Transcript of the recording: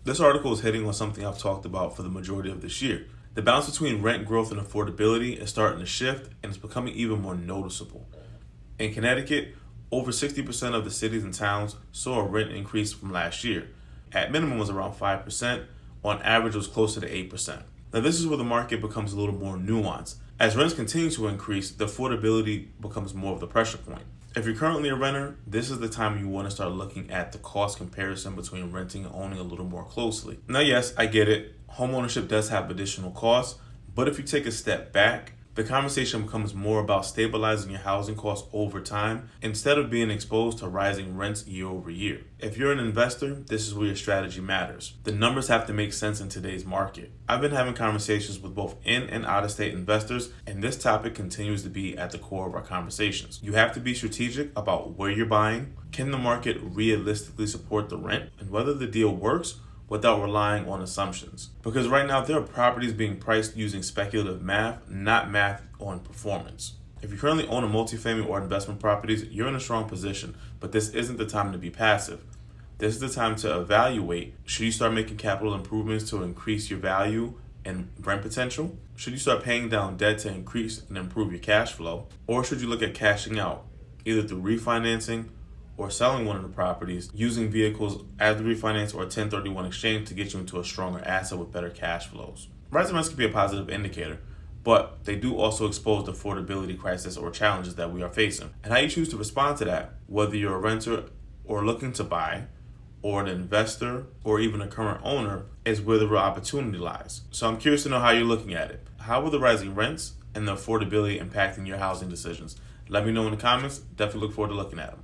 This article is hitting on something I've talked about for the majority of this year. The balance between rent growth and affordability is starting to shift, and it's becoming even more noticeable. In Connecticut, over 60% of the cities and towns saw a rent increase from last year. At minimum was around 5%, on average it was closer to 8%. Now this is where the market becomes a little more nuanced. As rents continue to increase, the affordability becomes more of the pressure point. If you're currently a renter, this is the time you want to start looking at the cost comparison between renting and owning a little more closely. Now yes, I get it, homeownership does have additional costs, but if you take a step back, the conversation becomes more about stabilizing your housing costs over time instead of being exposed to rising rents year over year. If you're an investor, this is where your strategy matters. The numbers have to make sense in today's market. I've been having conversations with both in and out of state investors, and this topic continues to be at the core of our conversations. You have to be strategic about where you're buying. Can the market realistically support the rent, and whether the deal works without relying on assumptions? Because right now there are properties being priced using speculative math, not math on performance. If you currently own a multifamily or investment properties, you're in a strong position, but this isn't the time to be passive. This is the time to evaluate, should you start making capital improvements to increase your value and rent potential? Should you start paying down debt to increase and improve your cash flow? Or should you look at cashing out, either through refinancing or selling one of the properties, using vehicles as the refinance or 1031 exchange to get you into a stronger asset with better cash flows? Rising rents can be a positive indicator, but they do also expose the affordability crisis or challenges that we are facing. And how you choose to respond to that, whether you're a renter or looking to buy, or an investor, or even a current owner, is where the real opportunity lies. So I'm curious to know how you're looking at it. How will the rising rents and the affordability impacting your housing decisions? Let me know in the comments. Definitely look forward to looking at them.